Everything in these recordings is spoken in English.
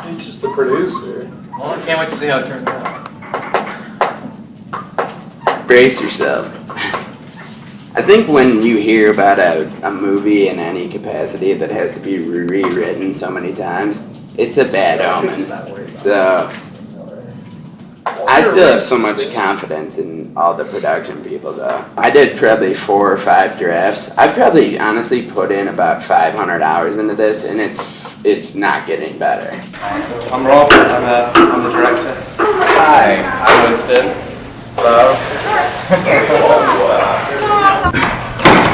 He's just the producer. Well, I can't wait to see how it turns out. Brace yourself. I think when you hear about a movie in any capacity that has to be rewritten so many times, it's a bad omen. So, I still have so much confidence in all the production people though. I did probably 4 or 5 drafts. I probably honestly put in about 500 hours into this and it's not getting better. I'm Rob, I'm the director. Hi, I'm Winston. Hello.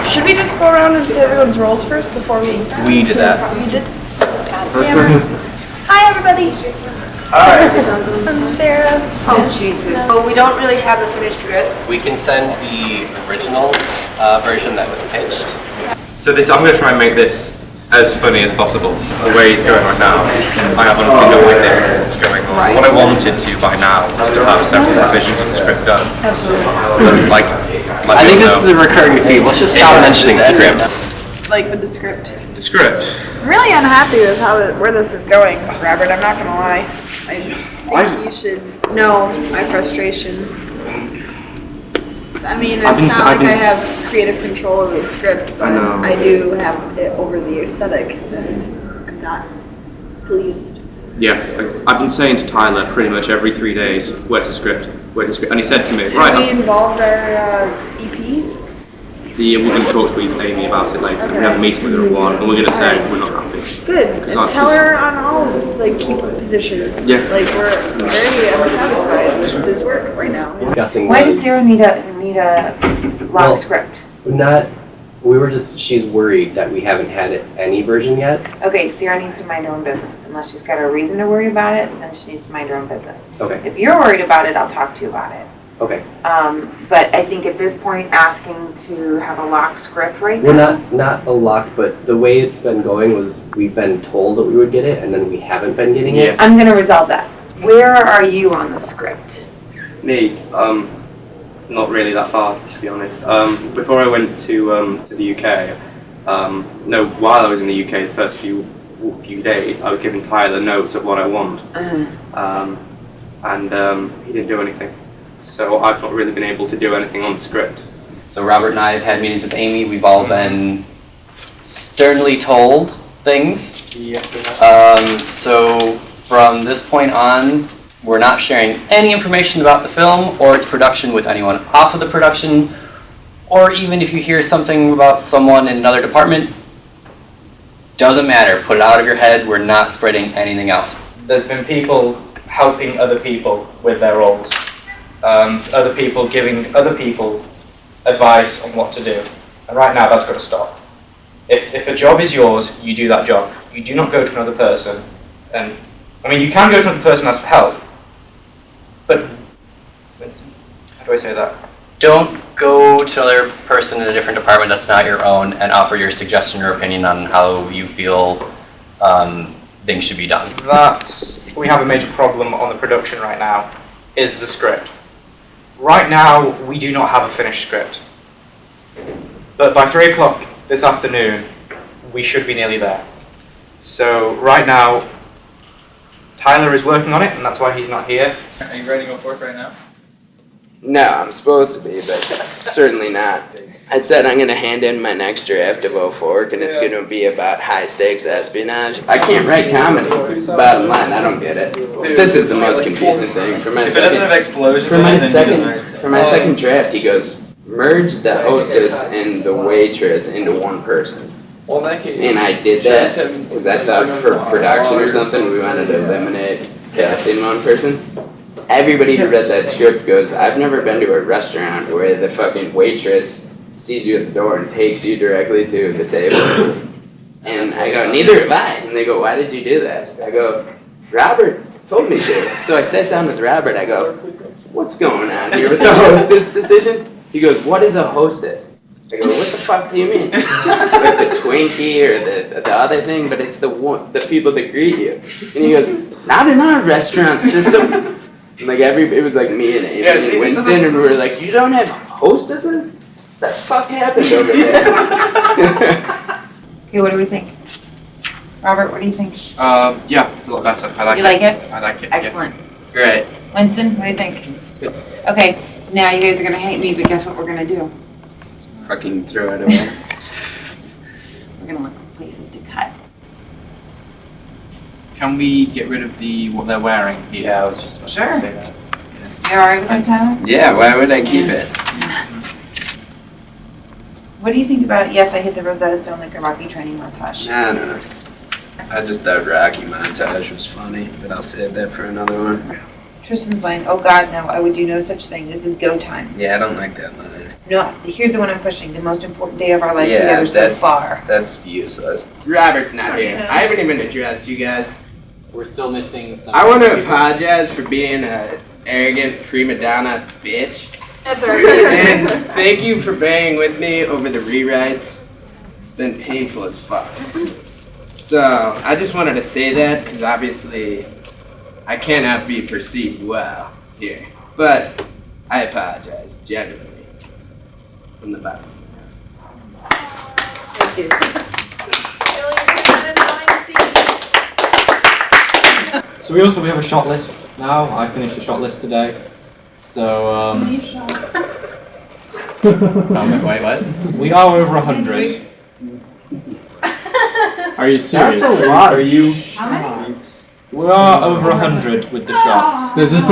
Should we just go around and say everyone's roles first before we... We did that. You did? God damn it. Hi, everybody. Hi. I'm Sarah. Oh, Jesus. Well, we don't really have the finished script. We can send the original version that was pitched. So I'm going to try and make this as funny as possible. The way it's going right now, I have honestly no idea what's going on. Right. What I wanted to by now was to have several revisions of the script done. Absolutely. Like I think this is a recurring theme. Let's just stop mentioning script. Like with the script. the script. I'm really unhappy with where this is going, Robert. I'm not gonna lie. I think you should know my frustration. I mean, it's not like I have creative control over the script, but I do have it over the aesthetic, and I'm not pleased. Yeah, I've been saying to Tyler pretty much every 3 days, where's the script? Where's the script? And he said to me, right. Have we involved our EP? We're going to talk to Amy about it later. Okay. We have a meeting with her at 1, and we're going to say we're not happy. Good. And tell her on all key positions. Yeah. Like we're very unsatisfied with his work right now. Why does Sarah need a lock script? She's worried that we haven't had any version yet. Okay, Sarah needs to mind her own business. Unless she's got a reason to worry about it, then she needs to mind her own business. Okay. If you're worried about it, I'll talk to you about it. Okay. But I think at this point, asking to have a lock script right now. Well, not a lock, but the way it's been going was we've been told that we would get it, and then we haven't been getting it. I'm going to resolve that. Where are you on the script? Me, not really that far, to be honest. Before I went to the UK, while I was in the UK, the first few days, I was giving Tyler notes of what I want, and he didn't do anything. So I've not really been able to do anything on the script. So Robert and I have had meetings with Amy. We've all been sternly told things. Yes. So from this point on, we're not sharing any information about the film or its production with anyone off of the production, or even if you hear something about someone in another department, doesn't matter. Put it out of your head. We're not spreading anything else. There's been people helping other people with their roles. Other people giving other people advice on what to do. And right now that's got to stop. If a job is yours, you do that job. You do not go to another person. And I mean, you can go to another person and ask for help. But how do I say that? Don't go to another person in a different department that's not your own and offer your suggestion or opinion on how you feel things should be done. We have a major problem on the production right now, is the script. Right now, we do not have a finished script. But by 3 o'clock this afternoon, we should be nearly there. So right now, Tyler is working on it, and that's why he's not here. Are you writing a fork right now? No, I'm supposed to be, but certainly not. I said I'm going to hand in my next draft of O4, and it's going to be about high-stakes espionage. I can't write comedy. Bottom line, I don't get it. This is the most confusing thing. For my second draft, he goes, merge the hostess and the waitress into one person. Well, in that case, and I did that because I thought for production or something, we wanted to eliminate casting one person. Everybody who read that script goes, I've never been to a restaurant where the fucking waitress sees you at the door and takes you directly to the table. And I go, neither have I. And they go, why did you do that? I go, Robert told me to. So I sat down with Robert. I go, what's going on here with the hostess decision? He goes, what is a hostess? I go, what the fuck do you mean? It's like the Twinkie or the other thing, but it's the people that greet you. And he goes, not in our restaurant system. And like it was like me and Amy and Winston, and we were like, you don't have hostesses? What the fuck happened over there? Okay, what do we think? Robert, what do you think? Yeah, it's a lot better. I like You it. like it? I like it. Excellent. Great. Winston, what do you think? Okay, now you guys are gonna hate me, but guess what we're gonna do? Fucking throw it away. We're gonna look for places to cut. Can we get rid of what they're wearing here? Yeah, I was just about Sure. to say that. You alright with that, Tyler? Yeah, why would I keep it? What do you think about, yes, I hit the Rosetta Stone like a Rocky training montage? I don't know. I just thought Rocky montage was funny, but I'll save that for another one. Tristan's line, oh God, no, I would do no such thing. This is go time. Yeah, I don't like that line. No, here's the one I'm pushing. The most important day of our lives Yeah, together so that's- far. That's useless. Robert's not here. I haven't even addressed you guys. We're still missing some. I want to apologize for being a arrogant prima donna bitch. That's alright. And thank you for bearing with me over the rewrites. It's been painful as fuck. So, I just wanted to say that because obviously I cannot be perceived well here. But I apologize, genuinely. From the bottom. Thank you. Billy, you're behind the scenes. So we have a shot list now. I finished the shot list today. So Wait, what? we are over 100. Are you serious? That's a lot. Are you? We are over 100 with the shots. Does this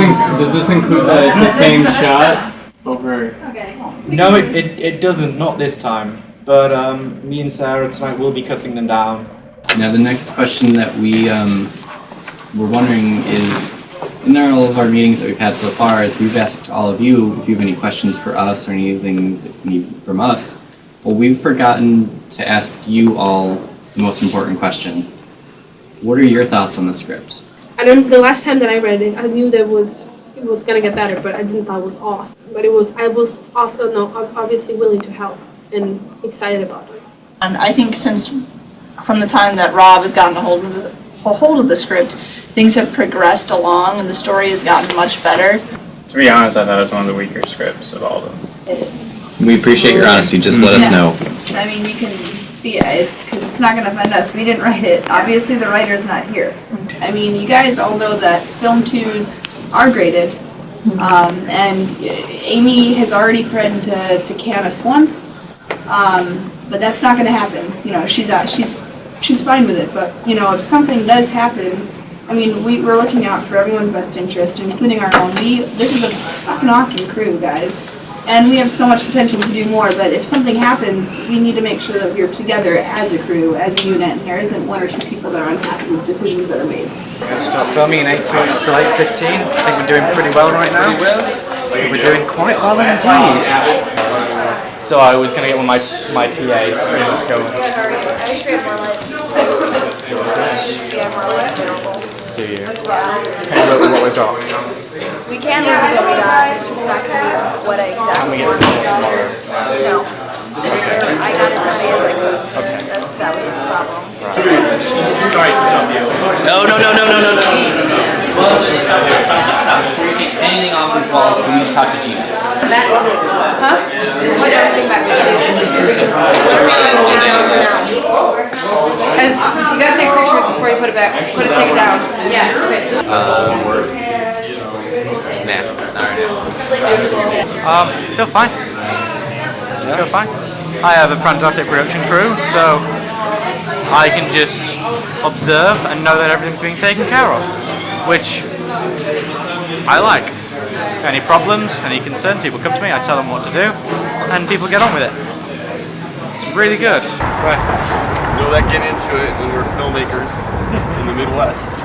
include that it's the same shot over? No, it doesn't. Not this time. But me and Sarah tonight will be cutting them down. Now the next question that we were wondering is, in all of our meetings that we've had so far, is we've asked all of you if you have any questions for us or anything that you need from us. Well, we've forgotten to ask you all the most important question. What are your thoughts on the script? The last time that I read it, I knew that it was gonna get better, but I didn't thought it was awesome. But I was also obviously willing to help and excited about it. And I think since from the time that Rob has gotten a hold of the script, things have progressed along and the story has gotten much better. To be honest, I thought it was one of the weaker scripts of all of them. We appreciate your honesty. Just let us know. I mean, you can be, it's because it's not going to offend us. We didn't write it. Obviously, the writer's not here. I mean, you guys all know that film twos are graded. And Amy has already threatened to can us once, but that's not going to happen. You know, she's fine with it. But you know, if something does happen, I mean, we're looking out for everyone's best interest, including our own. This is a fucking awesome crew, guys. And we have so much potential to do more, but if something happens, we need to make sure that we're together as a crew, as a unit, and there isn't one or two people that are unhappy with decisions that are made. We're going to start filming in 8 to 8:15. I think we're doing pretty well right now. We're doing quite well indeed. So I was going to get my PA pretty much going. I wish we had more lights. Yeah, more lights available. Do you? As well. Okay, look what we've got. We can look at what we got, it's just not gonna be what I Can exactly. we get some more tomorrow? No. I got as many as I could. Okay. That was the problem. Sorry to stop you. No. Before you take anything off these walls, we need to talk to Gina. Huh? What everything back As, you gotta take pictures before you put it back, take it down. Yeah, okay. Feel fine. Feel fine. I have a fantastic production crew, so I can just observe and know that everything's being taken care of, which I like. Any problems, any concerns, people come to me, I tell them what to do, and people get on with it. It's really good. Right. You know that get into it when we're filmmakers in the Midwest.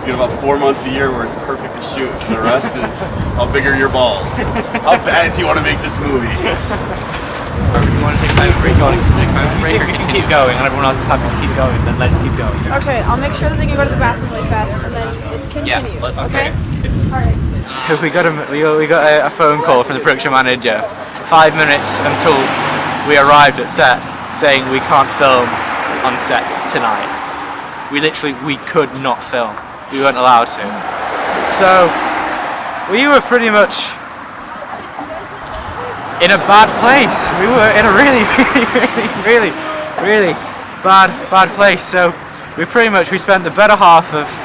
You get about 4 months a year where it's perfect to shoot. The rest is how big are your balls? How bad do you want to make this movie? You want to take a break? You can keep going, and everyone else is happy to keep going. Then let's keep going. Okay, I'll make sure that they can go to the bathroom really fast, and then it's continued. Okay. All right. So we got a phone call from the production manager 5 minutes until we arrived at set, saying we can't film on set tonight. We could not film. We weren't allowed to. So we were pretty much in a bad place. We were in a really bad place. So we spent the better half of 4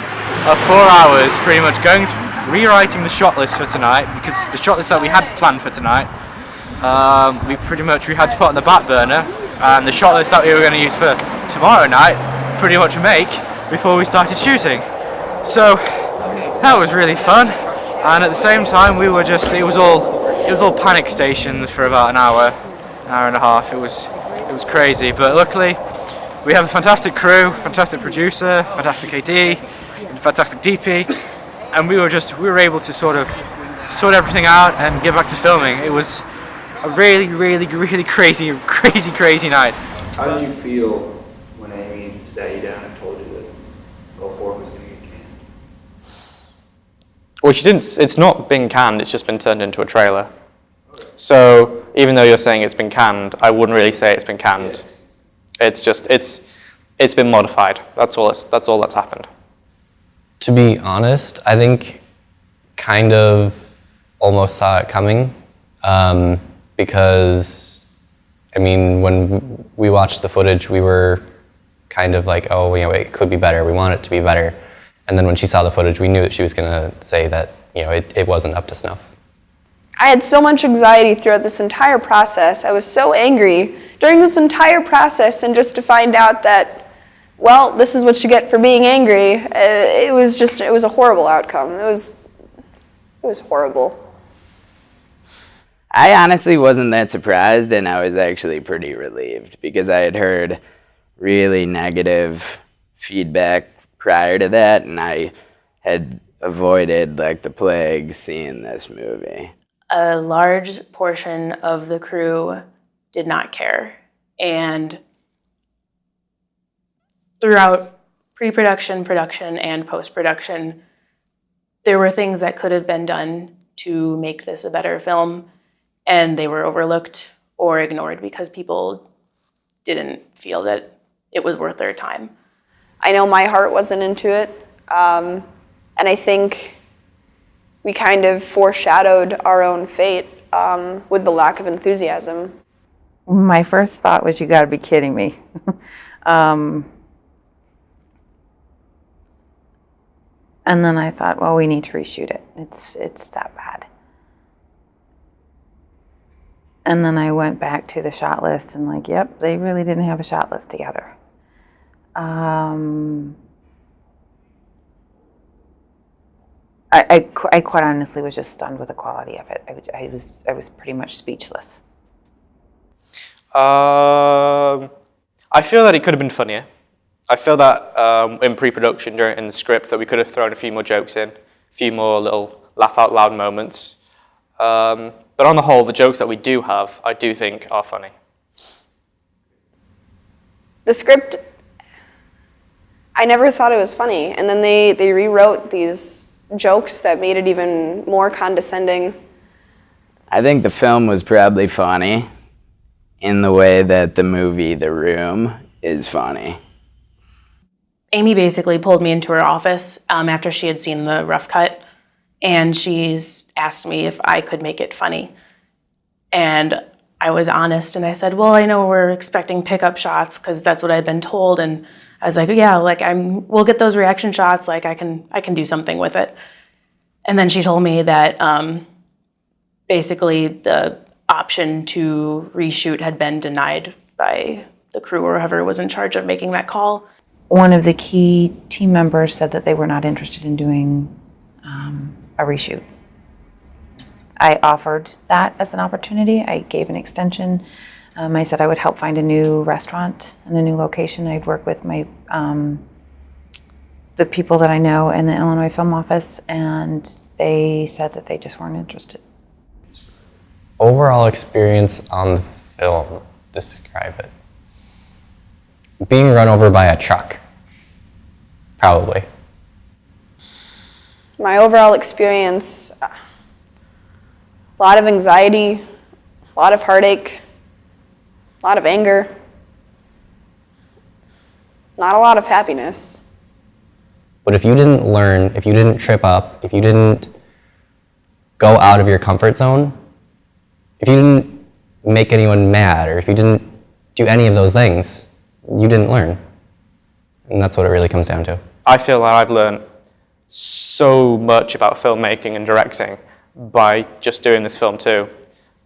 hours pretty much rewriting the shot list for tonight, because the shot list that we had planned for tonight, we had to put on the back burner, and the shot list that we were going to use for tomorrow night pretty much make before we started shooting. So that was really fun, and at the same time it was all panic stations for about an hour and a half. It was crazy, but luckily we have a fantastic crew, fantastic producer, fantastic AD, fantastic DP, and we were able to sort everything out and get back to filming. It was a really crazy night. How did you feel when Amy sat you down and told you that 04 was going to get canned? Well, she didn't. It's not been canned. It's just been turned into a trailer. So even though you're saying it's been canned, I wouldn't really say it's been canned. Yes. It's just it's been modified. That's all that's happened. To be honest, I think kind of almost saw it coming, because, I mean, when we watched the footage, we were kind of like, oh, it could be better. We want it to be better. And then when she saw the footage, we knew that she was going to say that, it wasn't up to snuff. I had so much anxiety throughout this entire process. I was so angry during this entire process, and just to find out that, well, this is what you get for being angry, it was a horrible outcome. It was horrible. I honestly wasn't that surprised, and I was actually pretty relieved, because I had heard really negative feedback prior to that, and I had avoided like the plague seeing this movie. A large portion of the crew did not care, and throughout pre-production, production, and post-production, there were things that could have been done to make this a better film, and they were overlooked or ignored because people didn't feel that it was worth their time. I know my heart wasn't into it, and I think we kind of foreshadowed our own fate with the lack of enthusiasm. My first thought was, you gotta be kidding me. And then I thought, well, we need to reshoot it. It's that bad. And then I went back to the shot list and like, yep, they really didn't have a shot list together. I quite honestly was just stunned with the quality of it. I was pretty much speechless. I feel that it could have been funnier. I feel that in pre-production, in the script, that we could have thrown a few more jokes in, a few more little laugh-out-loud moments. But on the whole, the jokes that we do have, I do think are funny. The script, I never thought it was funny, and then they rewrote these jokes that made it even more condescending. I think the film was probably funny in the way that the movie The Room is funny. Amy basically pulled me into her office after she had seen the rough cut, and she's asked me if I could make it funny. And I was honest, and I said, well, I know we're expecting pickup shots because that's what I've been told. And I was like, yeah, like we'll get those reaction shots, like I can do something with it. And then she told me that basically the option to reshoot had been denied by the crew or whoever was in charge of making that call. One of the key team members said that they were not interested in doing a reshoot. I offered that as an opportunity. I gave an extension. I said I would help find a new restaurant and a new location. I'd work with my the people that I know in the Illinois Film Office, and they said that they just weren't interested. Overall experience on the film, describe it. Being run over by a truck, probably. My overall experience, a lot of anxiety, a lot of heartache, a lot of anger, not a lot of happiness. But if you didn't learn, if you didn't trip up, if you didn't go out of your comfort zone, if you didn't make anyone mad, or if you didn't do any of those things, you didn't learn. And that's what it really comes down to. I feel like I've learned so much about filmmaking and directing by just doing this film too.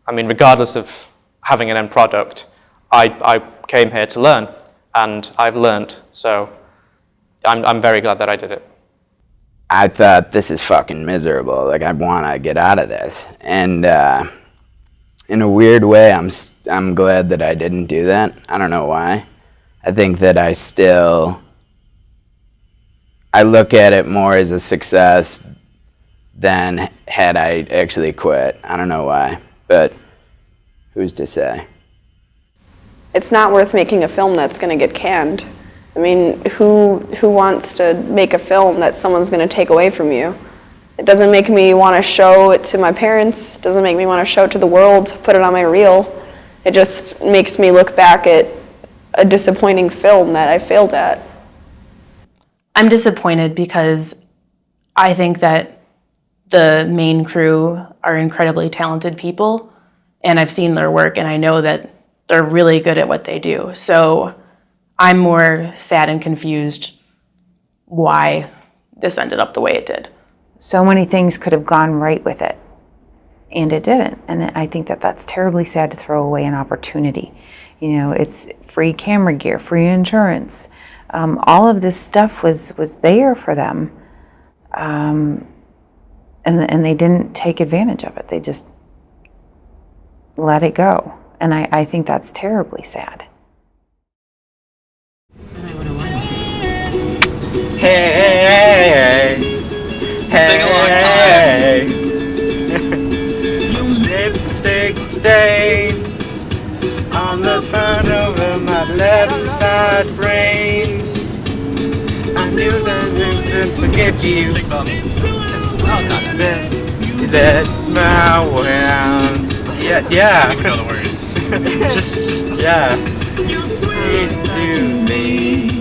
I mean, regardless of having an end product, I came here to learn, and I've learned, so I'm very glad that I did it. I thought, this is fucking miserable, like I want to get out of this. And in a weird way, I'm glad that I didn't do that. I don't know why. I think that I look at it more as a success than had I actually quit. I don't know why, but who's to say? It's not worth making a film that's going to get canned. I mean, who wants to make a film that someone's going to take away from you? It doesn't make me want to show it to my parents. It doesn't make me want to show it to the world, put it on my reel. It just makes me look back at a disappointing film that I failed at. I'm disappointed because I think that the main crew are incredibly talented people, and I've seen their work, and I know that they're really good at what they do. So I'm more sad and confused why this ended up the way it did. So many things could have gone right with it, and it didn't. And I think that that's terribly sad to throw away an opportunity. You know, it's free camera gear, free insurance. All of this stuff was there for them, and they didn't take advantage of it. They just let it go. And I think that's terribly sad. Hey, Sing along time. Lipstick stains on the front of my left side frames. I knew that I would forget you. Then you let my wound. Yeah. You know the words. just yeah. You lose me.